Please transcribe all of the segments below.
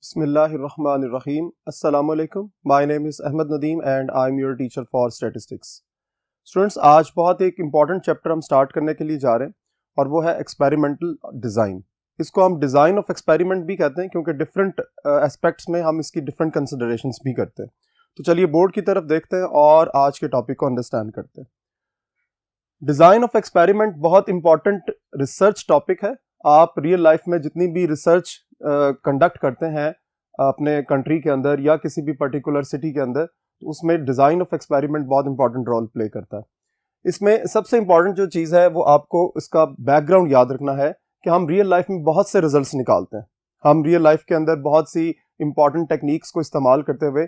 Bismillahirrahmanirrahim. Assalamu alaikum. My name is Ahmed Nadeem and I'm your teacher for statistics. Students, आज बहुत एक important chapter हम start करने के लिए जा रहे हैं और वो है एक्सपेरिमेंटल डिज़ाइन। इसको हम डिज़ाइन ऑफ एक्सपेरिमेंट भी कहते हैं क्योंकि डिफरेंट एस्पेक्ट्स में हम इसकी डिफरेंट कंसिडरेशंस भी करते हैं। तो चलिए बोर्ड की तरफ देखते हैं और आज के टॉपिक को अंडरस्टैंड करते हैं। डिज़ाइन ऑफ एक्सपेरिमेंट बहुत इंपॉर्टेंट रिसर्च टॉपिक है। आप रियल लाइफ में जितनी भी रिसर्च कंडक्ट करते हैं अपने कंट्री के अंदर या किसी भी पर्टिकुलर सिटी के अंदर, तो उसमें डिज़ाइन ऑफ एक्सपेरिमेंट बहुत इंपॉर्टेंट रोल प्ले करता है। इसमें सबसे इंपॉर्टेंट जो चीज़ है वो आपको इसका बैकग्राउंड याद रखना है कि हम रियल लाइफ में बहुत से रिजल्ट्स निकालते हैं। हम रियल लाइफ के अंदर बहुत सी इंपॉर्टेंट टेक्निक्स को इस्तेमाल करते हुए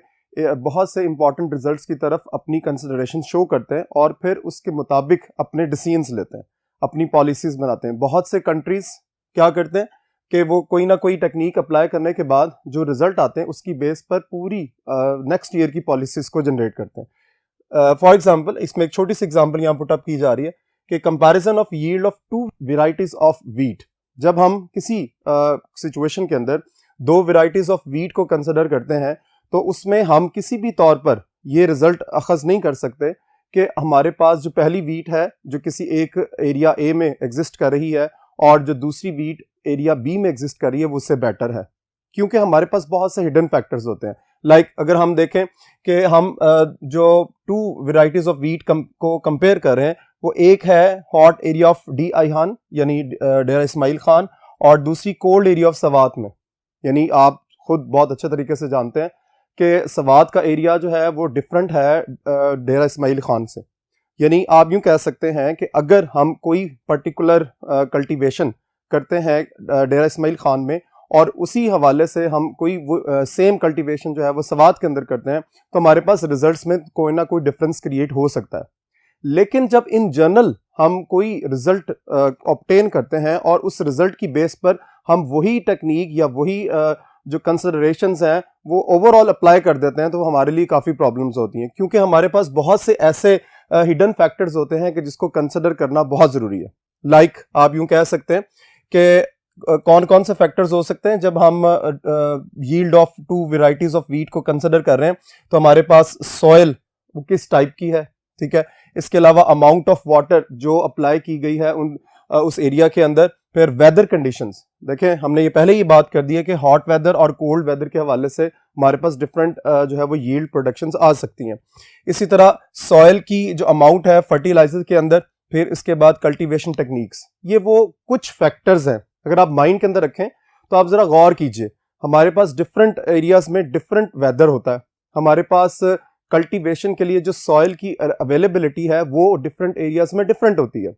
बहुत से इंपॉर्टेंट रिजल्ट्स की तरफ अपनी कंसिडरेशन शो करते हैं और फिर उसके मुताबिक अपने डिसीजंस लेते हैं, अपनी पॉलिसीज़ बनाते हैं। बहुत से कंट्रीज़ क्या करते हैं कि वो कोई ना कोई टेक्निक अप्लाई करने के बाद जो रिजल्ट आते हैं उसकी बेस पर पूरी नेक्स्ट ईयर की पॉलिसीज़ को जनरेट करते हैं। फॉर एग्जांपल, इसमें एक छोटी सी एग्जांपल यहाँ पुट अप की जा रही है कि comparison of yield of to varieties of wheat. जब हम किसी सिचुएशन के अंदर दो वेराइटीज ऑफ वीट को कंसिडर करते हैं तो उसमें हम किसी भी तौर पर ये रिजल्ट अखज़ नहीं कर सकते कि हमारे पास जो पहली वीट है जो किसी एक एरिया ए में एग्जिस्ट कर रही है और जो दूसरी वीट एरिया बी में एग्जिस्ट कर रही है वो उससे बेटर है, क्योंकि हमारे पास बहुत से हिडन फैक्टर्स होते हैं। लाइक अगर हम देखें कि हम जो टू वेराइटीज ऑफ वीट को कंपेयर कर रहे हैं, वो एक है हॉट एरिया ऑफ डी आईहान यानी डेरा इस्माइल खान और दूसरी कोल्ड एरिया ऑफ सवात में। यानी आप खुद बहुत अच्छे तरीके से जानते हैं कि सवात का एरिया जो है वो डिफरेंट है डेरा इस्माइल खान से। यानी आप यूँ कह सकते हैं कि अगर हम कोई पर्टिकुलर कल्टीवेशन करते हैं डेरा इस्माइल खान में और उसी हवाले से हम कोई सेम कल्टीवेशन जो है वो सवात के अंदर करते हैं तो हमारे पास रिजल्ट्स में कोई ना कोई डिफरेंस क्रिएट हो सकता है। लेकिन जब इन जनरल हम कोई रिजल्ट ऑब्टेन करते हैं और उस रिजल्ट की बेस पर हम वही टेक्निक या वही जो कंसिडरेशंस हैं वो ओवरऑल अप्लाई कर देते हैं तो हमारे लिए काफ़ी प्रॉब्लम्स होती हैं, क्योंकि हमारे पास बहुत से ऐसे हिडन फैक्टर्स होते हैं कि जिसको कंसिडर करना बहुत ज़रूरी है। लाइक आप यूँ कह सकते हैं कि कौन कौन से फैक्टर्स हो सकते हैं जब हम yield of to varieties of wheat को कंसिडर कर रहे हैं। तो हमारे पास सॉइल वो किस टाइप की है, ठीक है। इसके अलावा अमाउंट ऑफ वाटर जो अप्लाई की गई है उस एरिया के अंदर। फिर वेदर कंडीशंस, देखें हमने ये पहले ही बात कर दी है कि हॉट वेदर और कोल्ड वेदर के हवाले से हमारे पास डिफरेंट जो है वो यील्ड प्रोडक्शंस आ सकती हैं। इसी तरह सॉइल की जो अमाउंट है फर्टिलाइजर के अंदर, फिर इसके बाद कल्टीवेशन टेक्निक्स। ये वो कुछ फैक्टर्स हैं, अगर आप माइंड के अंदर रखें तो आप ज़रा गौर कीजिए। हमारे पास डिफरेंट एरियाज़ में डिफरेंट वेदर होता है। हमारे पास कल्टीवेशन के लिए जो सॉइल की अवेलेबिलिटी है वो डिफरेंट एरियाज़ में डिफरेंट होती है।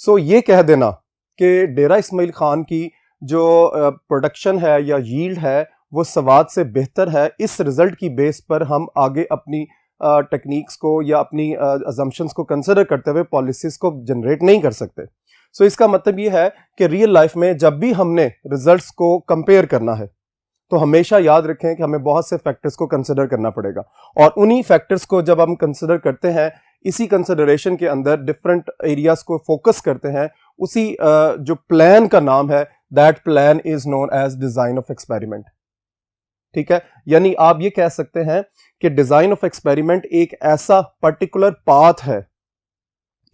सो ये कह देना कि डेरा इस्माइल खान की जो प्रोडक्शन है या यील्ड है वो सवात से बेहतर है, इस रिज़ल्ट की बेस पर हम आगे अपनी टेक्निक्स को या अपनी अजम्पशंस को कंसिडर करते हुए पॉलिसीज़ को जनरेट नहीं कर सकते। सो इसका मतलब ये है कि रियल लाइफ में जब भी हमने रिजल्ट्स को कंपेयर करना है तो हमेशा याद रखें कि हमें बहुत से फैक्टर्स को कंसिडर करना पड़ेगा और उन्हीं फैक्टर्स को जब हम कंसिडर करते हैं, इसी कंसिडरेशन के अंदर डिफरेंट एरियाज को फोकस करते हैं, उसी जो प्लान का नाम है that plan is known as design of experiment, ठीक है। यानी आप ये कह सकते हैं कि डिज़ाइन ऑफ एक्सपेरिमेंट एक ऐसा पर्टिकुलर पाथ है,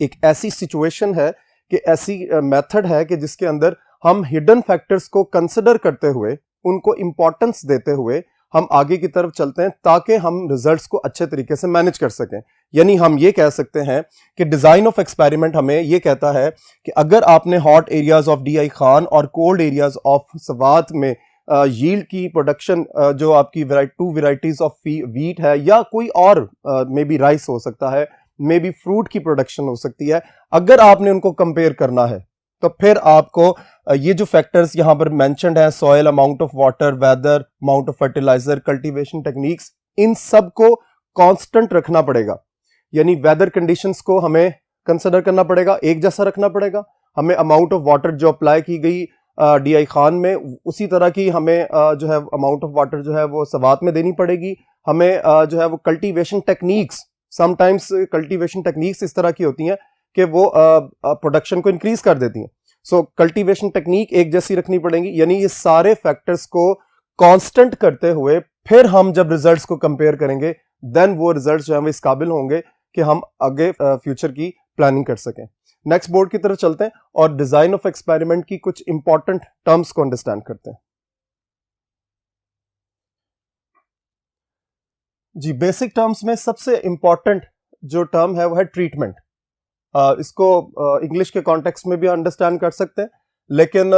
एक ऐसी सिचुएशन है कि ऐसी मेथड है कि जिसके अंदर हम हिडन फैक्टर्स को कंसिडर करते हुए, उनको इंपॉर्टेंस देते हुए हम आगे की तरफ चलते हैं ताकि हम रिजल्ट्स को अच्छे तरीके से मैनेज कर सकें। यानी हम ये कह सकते हैं कि डिज़ाइन ऑफ एक्सपेरिमेंट हमें ये कहता है कि अगर आपने hot areas of D I Khan और कोल्ड एरियाज ऑफ सवात में यील्ड की प्रोडक्शन जो आपकी टू वेराइटीज ऑफ वीट है या कोई और मे बी राइस हो सकता है, मे बी फ्रूट की प्रोडक्शन हो सकती है, अगर आपने उनको कंपेयर करना है तो फिर आपको ये जो फैक्टर्स यहाँ पर मेंशन्ड हैं, soil, amount of water, weather, amount of fertiliser, cultivation techniques, इन सब को कांस्टेंट रखना पड़ेगा। यानी वेदर कंडीशंस को हमें कंसिडर करना पड़ेगा, एक जैसा रखना पड़ेगा। हमें अमाउंट ऑफ वाटर जो अप्लाई की गई डी आई खान में, उसी तरह की हमें जो है अमाउंट ऑफ वाटर जो है वो सवात में देनी पड़ेगी। हमें जो है वो cultivation techniques, sometimes cultivation techniques इस तरह की होती हैं कि वो प्रोडक्शन को इंक्रीज कर देती हैं। सो कल्टीवेशन टेक्निक एक जैसी रखनी पड़ेगी। यानी ये सारे फैक्टर्स को कांस्टेंट करते हुए फिर हम जब रिजल्ट्स को कंपेयर करेंगे देन वो रिजल्ट्स जो है वो इस काबिल होंगे कि हम आगे फ्यूचर की प्लानिंग कर सकें। नेक्स्ट बोर्ड की तरफ चलते हैं और डिजाइन ऑफ एक्सपेरिमेंट की कुछ इंपॉर्टेंट टर्म्स को अंडरस्टैंड करते हैं। जी, बेसिक टर्म्स में सबसे इंपॉर्टेंट जो टर्म है वो है ट्रीटमेंट। इसको इंग्लिश के कॉन्टेक्स्ट में भी अंडरस्टैंड कर सकते हैं, लेकिन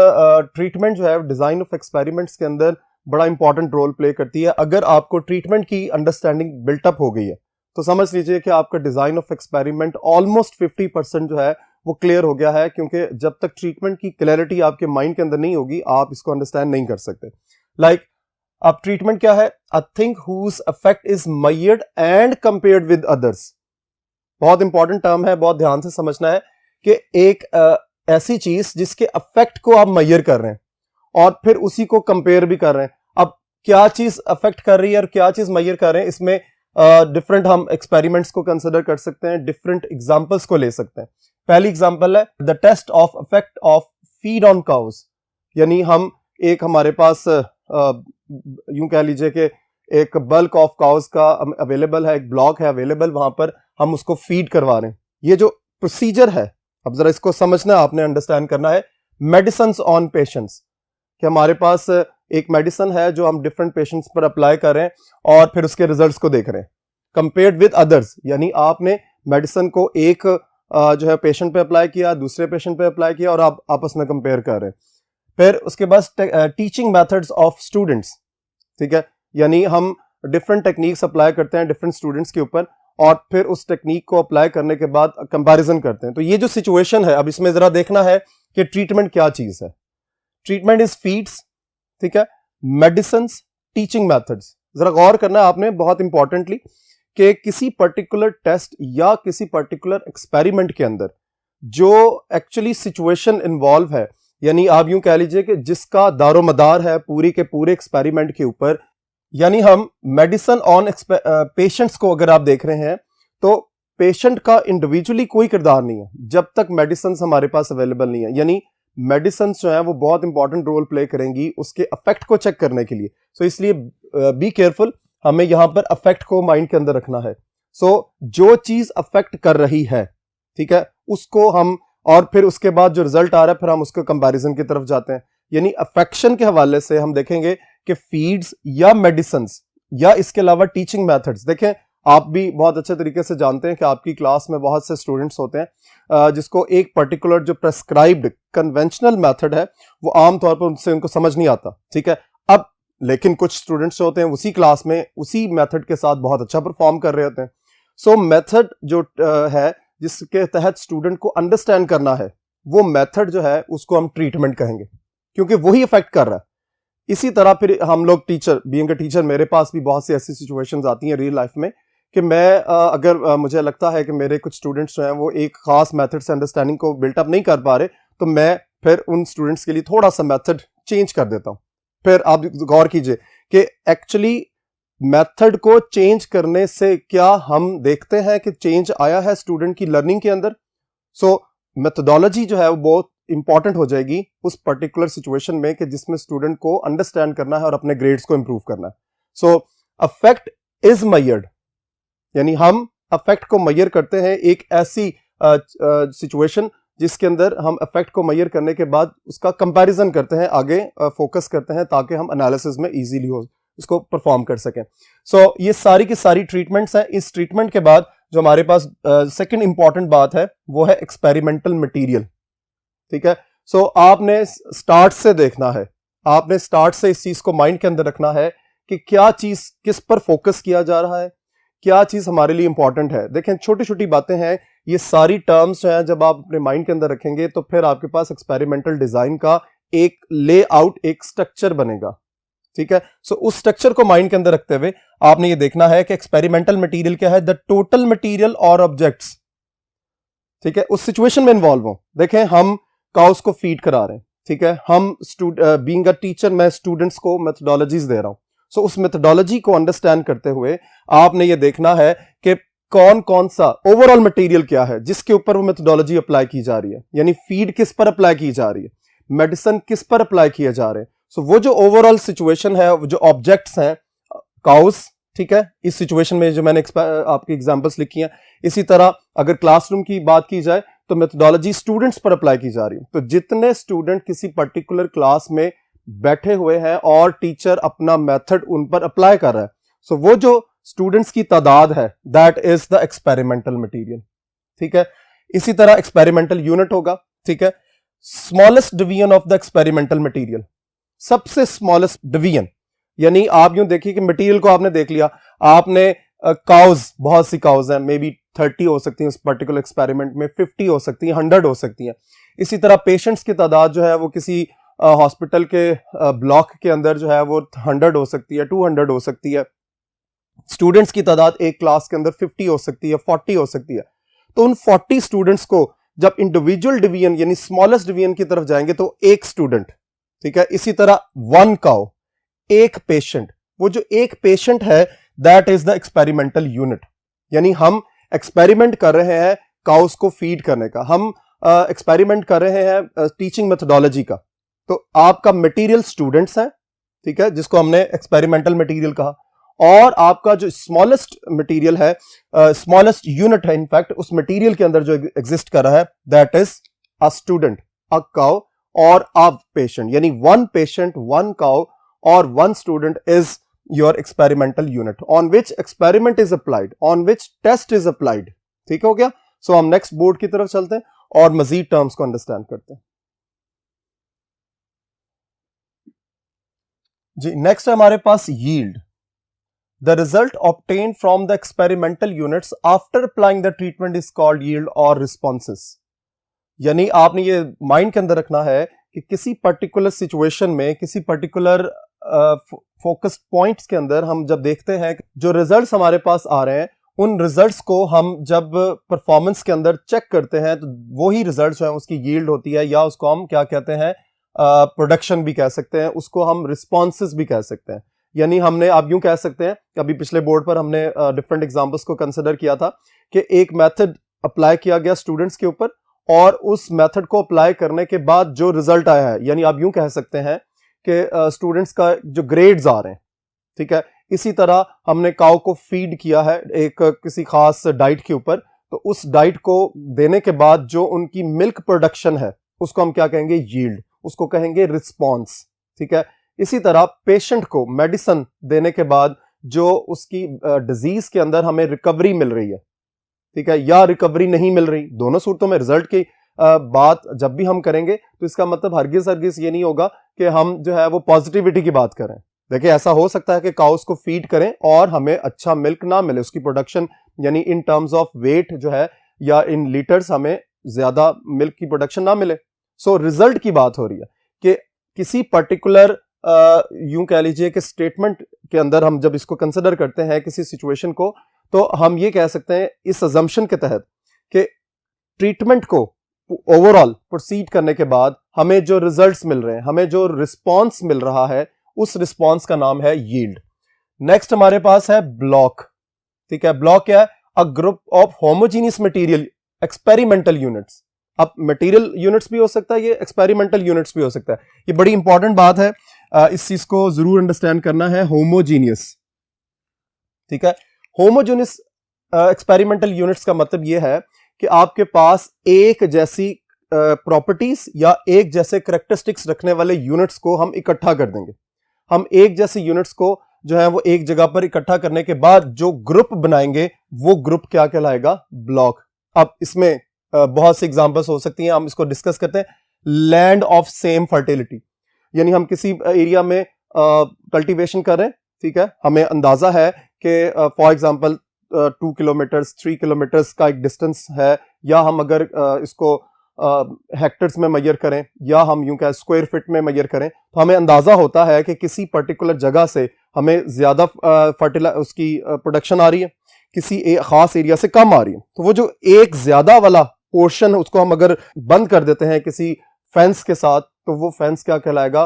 ट्रीटमेंट जो है डिजाइन ऑफ एक्सपेरिमेंट्स के अंदर बड़ा इंपॉर्टेंट रोल प्ले करती है। अगर आपको ट्रीटमेंट की अंडरस्टैंडिंग बिल्टअप हो गई है तो समझ लीजिए कि आपका डिजाइन ऑफ एक्सपेरिमेंट ऑलमोस्ट 50% जो है वो क्लियर हो गया है, क्योंकि जब तक ट्रीटमेंट की क्लैरिटी आपके माइंड के अंदर नहीं होगी आप इसको अंडरस्टैंड नहीं कर सकते। लाइक अब ट्रीटमेंट क्या है? A thing whose effect is measured and compared with others. बहुत इंपॉर्टेंट टर्म है, बहुत ध्यान से समझना है कि एक ऐसी चीज जिसके इफेक्ट को आप मेजर कर रहे हैं और फिर उसी को कंपेयर भी कर रहे हैं। अब क्या चीज अफेक्ट कर रही है और क्या चीज मेजर कर रहे हैं, इसमें डिफरेंट हम एक्सपेरिमेंट्स को कंसिडर कर सकते हैं, डिफरेंट एग्जांपल्स को ले सकते हैं। पहली एग्जांपल है the test of effect of feed on cows. यानी हम एक हमारे पास यूं कह लीजिए कि एक बल्क ऑफ काउज का अवेलेबल है, एक ब्लॉक है अवेलेबल, वहां पर हम उसको फीड करवा रहे हैं। ये जो प्रोसीजर है, अब जरा इसको समझना, आपने अंडरस्टैंड करना है। मेडिसिन ऑन पेशेंट्स, कि हमारे पास एक मेडिसिन है जो हम डिफरेंट पेशेंट्स पर अप्लाई कर रहे हैं और फिर उसके रिजल्ट्स को देख रहे हैं कंपेयर्ड विद अदर्स। यानी आपने मेडिसिन को एक जो है पेशेंट पे अप्लाई किया, दूसरे पेशेंट पे अप्लाई किया और आप आपस में कंपेयर कर रहे हैं। फिर उसके बाद टीचिंग मेथड्स ऑफ स्टूडेंट्स, ठीक है, यानी हम डिफरेंट टेक्निक्स अप्लाई करते हैं डिफरेंट स्टूडेंट्स के ऊपर और फिर उस टेक्निक को अप्लाई करने के बाद कंपैरिजन करते हैं। तो ये जो सिचुएशन है, अब इसमें जरा देखना है कि ट्रीटमेंट क्या चीज है। ट्रीटमेंट इज फीड्स, ठीक है, मेडिसिन, टीचिंग मेथड्स। जरा गौर करना है आपने बहुत इंपॉर्टेंटली कि किसी पर्टिकुलर टेस्ट या किसी पर्टिकुलर एक्सपेरिमेंट के अंदर जो एक्चुअली सिचुएशन इन्वॉल्व है, यानी आप यूं कह लीजिए कि जिसका दारोमदार है पूरी के पूरे एक्सपेरिमेंट के ऊपर, यानी हम मेडिसिन ऑन पेशेंट्स को अगर आप देख रहे हैं तो पेशेंट का इंडिविजुअली कोई किरदार नहीं है जब तक मेडिसिन हमारे पास अवेलेबल नहीं है। यानी मेडिसिन जो है वो बहुत इंपॉर्टेंट रोल प्ले करेंगी उसके इफेक्ट को चेक करने के लिए। सो इसलिए बी केयरफुल, हमें यहां पर इफेक्ट को माइंड के अंदर रखना है। सो जो चीज अफेक्ट कर रही है, ठीक है, उसको हम, और फिर उसके बाद जो रिजल्ट आ रहा है फिर हम उसके कंपैरिजन की तरफ जाते हैं। यानी अफेक्शन के हवाले से हम देखेंगे कि फीड्स या मेडिसिन या इसके अलावा टीचिंग मेथड्स। देखें, आप भी बहुत अच्छे तरीके से जानते हैं कि आपकी क्लास में बहुत से स्टूडेंट्स होते हैं जिसको एक पर्टिकुलर जो प्रेस्क्राइब्ड कन्वेंशनल मेथड है वो आमतौर पर उनसे उनको समझ नहीं आता, ठीक है। अब लेकिन कुछ स्टूडेंट्स होते हैं उसी क्लास में उसी मेथड के साथ बहुत अच्छा परफॉर्म कर रहे होते हैं। सो मेथड जो है जिसके तहत स्टूडेंट को अंडरस्टैंड करना है, वो मेथड जो है उसको हम ट्रीटमेंट कहेंगे, क्योंकि वही इफेक्ट कर रहा है। इसी तरह फिर हम लोग टीचर, बीइंग अ टीचर, मेरे पास भी बहुत सी ऐसी सिचुएशंस आती हैं रियल लाइफ में कि मैं अगर मुझे लगता है कि मेरे कुछ स्टूडेंट्स जो हैं वो एक खास मेथड से अंडरस्टैंडिंग को बिल्टअप नहीं कर पा रहे, तो मैं फिर उन स्टूडेंट्स के लिए थोड़ा सा मेथड चेंज कर देता हूं। फिर आप गौर कीजिए कि एक्चुअली मेथड को चेंज करने से क्या हम देखते हैं कि चेंज आया है स्टूडेंट की लर्निंग के अंदर। सो मेथोडोलॉजी जो है वो बहुत इंपॉर्टेंट हो जाएगी उस पर्टिकुलर सिचुएशन में कि जिसमें स्टूडेंट को अंडरस्टैंड करना है और अपने ग्रेड्स को इंप्रूव करना है। सो अफेक्ट इज मेजर्ड, यानी हम अफेक्ट को मेजर करते हैं एक ऐसी सिचुएशन जिसके अंदर हम इफेक्ट को मेजर करने के बाद उसका कंपैरिजन करते हैं, आगे फोकस करते हैं ताकि हम एनालिसिस में इजीली हो इसको परफॉर्म कर सकें। सो ये सारी की सारी ट्रीटमेंट्स हैं। इस ट्रीटमेंट के बाद जो हमारे पास सेकंड इंपॉर्टेंट बात है वो है एक्सपेरिमेंटल मटेरियल, ठीक है। सो आपने स्टार्ट से देखना है, आपने स्टार्ट से इस चीज को माइंड के अंदर रखना है कि क्या चीज किस पर फोकस किया जा रहा है, क्या चीज हमारे लिए इंपॉर्टेंट है। देखें, छोटी छोटी बातें हैं, ये सारी टर्म्स हैं जब आप अपने माइंड के अंदर रखेंगे तो फिर आपके पास एक्सपेरिमेंटल डिजाइन का एक लेआउट, एक स्ट्रक्चर बनेगा, ठीक है। सो उस स्ट्रक्चर को माइंड के अंदर रखते हुए आपने ये देखना है कि एक्सपेरिमेंटल मटेरियल क्या है, द टोटल मटेरियल और ऑब्जेक्ट्स, ठीक है, उस सिचुएशन में इन्वॉल्व हो। देखें, हम काउस को फीड करा रहे हैं, ठीक है, हम बीइंग अ टीचर मैं स्टूडेंट्स को मेथोडोलॉजीज दे रहा हूं। सो उस मेथोडोलॉजी को अंडरस्टैंड करते हुए आपने ये देखना है कि कौन कौन सा ओवरऑल मटेरियल क्या है जिसके ऊपर वो मेथोडोलॉजी अप्लाई की जा रही है, यानी फीड किस पर अप्लाई की जा रही है, मेडिसिन किस पर अप्लाई किए जा रहे हैं। सो वो जो ओवरऑल सिचुएशन है, जो ऑब्जेक्ट्स हैं काउस, ठीक है, इस सिचुएशन में जो मैंने आपकी एग्जांपल्स लिखी हैं। इसी तरह अगर क्लासरूम की बात की जाए तो मेथोडोलॉजी स्टूडेंट्स पर अप्लाई की जा रही है। तो जितने स्टूडेंट किसी पर्टिकुलर क्लास में बैठे हुए हैं और टीचर अपना मेथड उन पर अप्लाई कर रहा है, सो वो जो स्टूडेंट्स की तादाद है that is the experimental material, ठीक है। इसी तरह एक्सपेरिमेंटल यूनिट होगा, ठीक है। Smallest division of the experimental material, सबसे स्मॉलेस्ट डिवीजन, यानी आप यूं देखिए कि मटेरियल को आपने देख लिया, आपने काउज, बहुत सी काउज हैं, मे बी 30 हो सकती हैं उस पर्टिकुलर एक्सपेरिमेंट में, 50 हो सकती हैं, 100 हो सकती हैं। इसी तरह पेशेंट्स की तादाद जो है वो किसी हॉस्पिटल के ब्लॉक के अंदर जो है वो 100 हो सकती है, 200 हो सकती है। स्टूडेंट्स की तादाद एक क्लास के अंदर 50 हो सकती है, 40 हो सकती है। तो उन 40 स्टूडेंट्स को जब इंडिविजुअल डिवीजन यानी स्मॉलेस्ट डिवीजन की तरफ जाएंगे तो एक स्टूडेंट, ठीक है। इसी तरह 1 काउ, एक पेशेंट, वो जो एक पेशेंट है that is the experimental unit, यानी हम एक्सपेरिमेंट कर रहे हैं काउस को फीड करने का, हम एक्सपेरिमेंट कर रहे हैं टीचिंग मेथोडोलॉजी का। तो आपका मटेरियल स्टूडेंट्स हैं, ठीक है, जिसको हमने एक्सपेरिमेंटल मटेरियल कहा, और आपका जो स्मॉलेस्ट मटेरियल है, स्मॉलेस्ट यूनिट है इनफैक्ट, उस मटेरियल के अंदर जो एग्जिस्ट कर रहा है that is a student, a cow और अ पेशेंट, यानी 1 पेशेंट, 1 काउ और 1 student is your experimental unit on which experiment is applied, on which test is applied, ठीक हो गया। सो हम नेक्स्ट बोर्ड की तरफ चलते हैं और मजीद टर्म्स को अंडरस्टैंड करते हैं। जी, नेक्स्ट है हमारे पास yield, the result obtained from the experimental units after applying the treatment is called yield और रिस्पॉन्सेस। यानी आपने ये माइंड के अंदर रखना है कि किसी पर्टिकुलर सिचुएशन में, किसी पर्टिकुलर फोकस पॉइंट्स के अंदर हम जब देखते हैं जो रिजल्ट्स हमारे पास आ रहे हैं, उन रिजल्ट्स को हम जब परफॉर्मेंस के अंदर चेक करते हैं तो वही रिजल्ट्स जो है उसकी यील्ड होती है, या उसको हम क्या कहते हैं, प्रोडक्शन भी कह सकते हैं, उसको हम रिस्पॉन्सेस भी कह सकते हैं। यानी हमने, आप यूं कह सकते हैं, अभी पिछले बोर्ड पर हमने डिफरेंट एग्जांपल्स को कंसिडर किया था कि एक मेथड अप्लाई किया गया स्टूडेंट्स के ऊपर, और उस मेथड को अप्लाई करने के बाद जो रिजल्ट आया है, यानी आप यूं कह सकते हैं कि स्टूडेंट्स का जो ग्रेड्स आ रहे हैं, ठीक है। इसी तरह हमने काउ को फीड किया है एक किसी खास डाइट के ऊपर, तो उस डाइट को देने के बाद जो उनकी मिल्क प्रोडक्शन है उसको हम क्या कहेंगे, यील्ड, उसको कहेंगे रिस्पॉन्स, ठीक है। इसी तरह पेशेंट को मेडिसिन देने के बाद जो उसकी डिजीज के अंदर हमें रिकवरी मिल रही है, ठीक है, या रिकवरी नहीं मिल रही, दोनों सूरतों में रिजल्ट की बात जब भी हम करेंगे तो इसका मतलब हरगिज ये नहीं होगा कि हम जो है वो पॉजिटिविटी की बात करें। देखिए, ऐसा हो सकता है कि काउस को फीड करें और हमें अच्छा मिल्क ना मिले, उसकी प्रोडक्शन यानी इन टर्म्स ऑफ वेट जो है या इन लीटर्स हमें ज्यादा मिल्क की प्रोडक्शन ना मिले। सो रिजल्ट की बात हो रही है कि किसी पर्टिकुलर यूं कह लीजिए कि स्टेटमेंट के अंदर हम जब इसको कंसिडर करते हैं किसी सिचुएशन को, तो हम ये कह सकते हैं इस अजम्पशन के तहत कि ट्रीटमेंट को ओवरऑल प्रोसीड करने के बाद हमें जो रिजल्ट्स मिल रहे हैं, हमें जो रिस्पॉन्स मिल रहा है, उस रिस्पॉन्स का नाम है यील्ड। नेक्स्ट हमारे पास है ब्लॉक, ठीक है। ब्लॉक क्या है, a group of homogeneous material experimental units. अब मटेरियल यूनिट्स भी हो सकता है, ये एक्सपेरिमेंटल यूनिट्स भी हो सकता है। ये बड़ी इंपॉर्टेंट बात है, इस चीज को जरूर अंडरस्टैंड करना है, होमोजीनियस, ठीक है। होमोजीनियस एक्सपेरिमेंटल यूनिट्स का मतलब यह है कि आपके पास एक जैसी प्रॉपर्टीज या एक जैसे करेक्टरिस्टिक्स रखने वाले यूनिट्स को हम इकट्ठा कर देंगे। हम एक जैसे यूनिट्स को जो है वो एक जगह पर इकट्ठा करने के बाद जो ग्रुप बनाएंगे वो ग्रुप क्या कहलाएगा, ब्लॉक। अब इसमें बहुत सी एग्जांपल्स हो सकती हैं, हम इसको डिस्कस करते हैं। लैंड ऑफ सेम फर्टिलिटी, यानी हम किसी एरिया में कल्टीवेशन कर रहे हैं, ठीक है, हमें अंदाजा है कि फॉर एग्जांपल 2 किलोमीटर्स 3 किलोमीटर्स का एक डिस्टेंस है, या हम अगर इसको हेक्टर्स में मेजर करें या हम यूं कह स्क्वायर फीट में मेजर करें, तो हमें अंदाजा होता है कि किसी पर्टिकुलर जगह से हमें ज्यादा उसकी प्रोडक्शन आ रही है, किसी खास एरिया से कम आ रही है। तो वो जो एक ज्यादा वाला पोर्शन उसको हम अगर बंद कर देते हैं किसी फेंस के साथ, तो वो फेंस क्या कहलाएगा,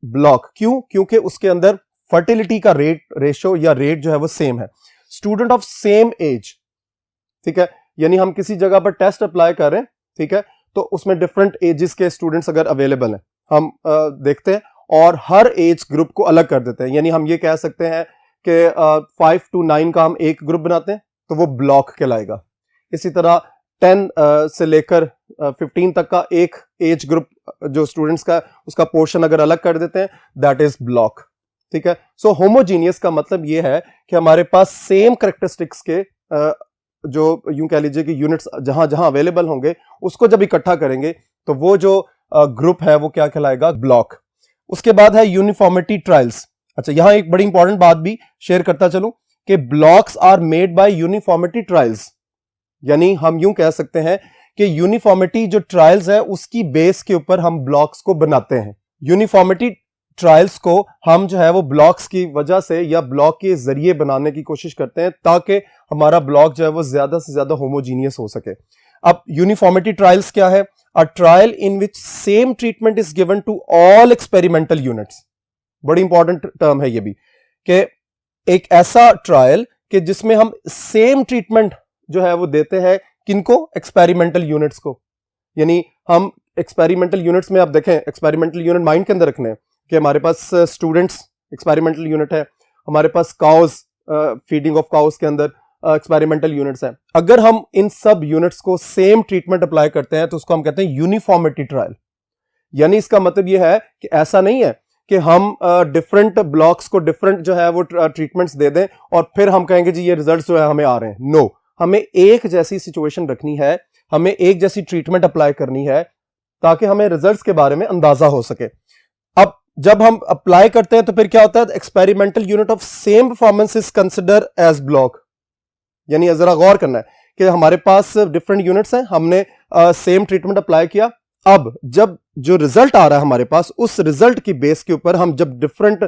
ब्लॉक। क्यों? क्योंकि उसके अंदर फर्टिलिटी का रेशो या रेट जो है वो सेम है। स्टूडेंट ऑफ सेम एज, ठीक है, यानी हम किसी जगह पर टेस्ट अप्लाई कर रहे हैं, ठीक है, तो उसमें डिफरेंट एजेस के स्टूडेंट्स अगर अवेलेबल हैं, हम देखते हैं और हर एज ग्रुप को अलग कर देते हैं। यानी हम ये कह सकते हैं कि 5 to 9 का हम एक ग्रुप बनाते हैं तो वो ब्लॉक कहलाएगा। इसी तरह 10 से लेकर 15 तक का एक एज ग्रुप जो स्टूडेंट्स का उसका पोर्शन अगर अलग कर देते हैं दैट इज ब्लॉक। ठीक है, सो होमोजीनियस का मतलब ये है कि हमारे पास सेम कैरेक्टरिस्टिक्स के जो यूं कह लीजिए कि यूनिट्स जहां जहां अवेलेबल होंगे उसको जब इकट्ठा करेंगे तो वो जो ग्रुप है वो क्या कहलाएगा, ब्लॉक। उसके बाद है यूनिफॉर्मिटी ट्रायल्स। अच्छा, यहां एक बड़ी इंपॉर्टेंट बात भी शेयर करता चलूं कि blocks are made by uniformity trials. यानी हम यूं कह सकते हैं कि यूनिफॉर्मिटी जो ट्रायल्स है उसकी बेस के ऊपर हम ब्लॉक्स को बनाते हैं। यूनिफॉर्मिटी ट्रायल्स को हम जो है वो ब्लॉक्स की वजह से या ब्लॉक के जरिए बनाने की कोशिश करते हैं ताकि हमारा ब्लॉक जो है वो ज्यादा से ज्यादा होमोजीनियस हो सके। अब यूनिफॉर्मिटी ट्रायल्स क्या है? A trial in which same treatment is given to all experimental units. बड़ी इंपॉर्टेंट टर्म है ये भी कि एक ऐसा ट्रायल कि जिसमें हम सेम ट्रीटमेंट जो है वो देते हैं किनको? एक्सपेरिमेंटल यूनिट्स को। यानी हम एक्सपेरिमेंटल यूनिट्स में आप देखें, एक्सपेरिमेंटल यूनिट माइंड के अंदर रखने हैं कि हमारे पास स्टूडेंट्स एक्सपेरिमेंटल यूनिट है, हमारे पास काउज, फीडिंग ऑफ काउज के अंदर एक्सपेरिमेंटल यूनिट्स हैं। अगर हम इन सब यूनिट्स को सेम ट्रीटमेंट अप्लाई करते हैं तो उसको हम कहते हैं यूनिफॉर्मिटी ट्रायल। यानी इसका मतलब यह है कि ऐसा नहीं है कि हम डिफरेंट ब्लॉक्स को डिफरेंट जो है वो ट्रीटमेंट्स दे दें और फिर हम कहेंगे जी ये रिजल्ट्स जो है हमें आ रहे हैं। नो, हमें एक जैसी सिचुएशन रखनी है, हमें एक जैसी ट्रीटमेंट अप्लाई करनी है ताकि हमें रिजल्ट्स के बारे में अंदाजा हो सके। अब जब हम अप्लाई करते हैं तो फिर क्या होता है? Experimental unit of same performance is consider as block. यानी जरा गौर करना है कि हमारे पास डिफरेंट यूनिट्स हैं, हमने सेम ट्रीटमेंट अप्लाई किया। अब जब जो रिजल्ट आ रहा है हमारे पास, उस रिजल्ट की बेस के ऊपर हम जब डिफरेंट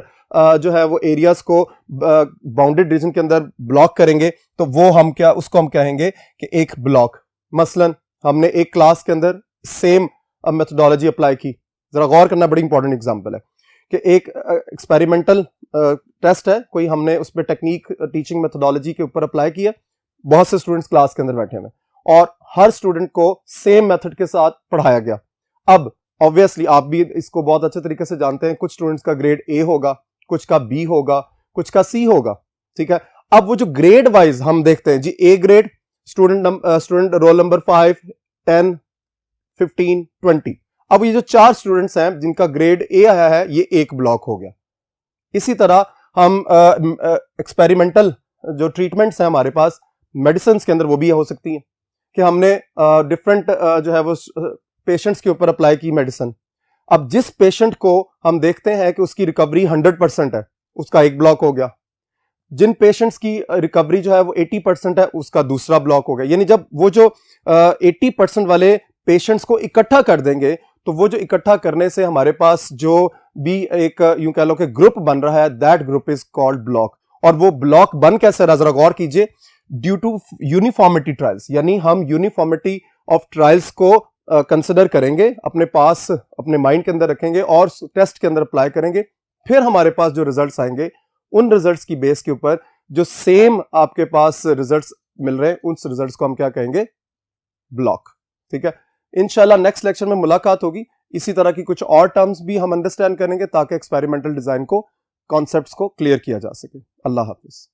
जो है वो एरियाज को बाउंडेड रीजन के अंदर ब्लॉक करेंगे तो वो हम क्या, उसको हम कहेंगे कि एक ब्लॉक। मसलन हमने एक क्लास के अंदर सेम मेथोडोलॉजी अप्लाई की। जरा गौर करना, बड़ी इंपॉर्टेंट एग्जांपल है कि एक एक्सपेरिमेंटल टेस्ट है, कोई हमने उस पर टेक्निक टीचिंग मेथोडोलॉजी के ऊपर अप्लाई किया। बहुत से स्टूडेंट्स क्लास के अंदर बैठे हुए और हर स्टूडेंट को सेम मेथड के साथ पढ़ाया गया। अब ऑब्वियसली आप भी इसको बहुत अच्छे तरीके से जानते हैं, कुछ स्टूडेंट्स का ग्रेड ए होगा, कुछ का बी होगा, कुछ का सी होगा। ठीक है, अब वो जो ग्रेड वाइज हम देखते हैं जी, A grade student roll number 5, 10, 15, 20। अब ये जो 4 स्टूडेंट्स हैं जिनका ग्रेड ए आया है, ये एक ब्लॉक हो गया। इसी तरह हम एक्सपेरिमेंटल जो ट्रीटमेंट्स हैं हमारे पास मेडिसिन के अंदर, वो भी हो सकती है कि हमने डिफरेंट जो है वो पेशेंट्स के ऊपर अप्लाई की मेडिसिन। अब जिस पेशेंट को हम देखते हैं कि उसकी रिकवरी 100% है, उसका एक ब्लॉक हो गया। जिन पेशेंट्स की रिकवरी जो है वो 80% है, उसका दूसरा ब्लॉक हो गया। यानी जब वो जो 80% वाले पेशेंट्स को इकट्ठा कर देंगे तो वो जो इकट्ठा करने से हमारे पास जो भी एक यूं कह लो कि ग्रुप बन रहा है, that group is called block. और वो ब्लॉक बन कैसे रहा, जरा गौर कीजिए, ड्यू टू यूनिफॉर्मिटी ट्रायल्स। यानी हम यूनिफॉर्मिटी ऑफ ट्रायल्स को कंसिडर करेंगे, अपने पास अपने माइंड के अंदर रखेंगे और टेस्ट के अंदर अप्लाई करेंगे। फिर हमारे पास जो रिजल्ट्स आएंगे, उन रिजल्ट्स की बेस के ऊपर जो सेम आपके पास रिजल्ट्स मिल रहे हैं, उन रिजल्ट्स को हम क्या कहेंगे? ब्लॉक। ठीक है, इंशाल्लाह नेक्स्ट लेक्चर में मुलाकात होगी। इसी तरह की कुछ और टर्म्स भी हम अंडरस्टैंड करेंगे ताकि एक्सपेरिमेंटल डिजाइन को, कॉन्सेप्ट्स को क्लियर किया जा सके। अल्लाह हाफिज।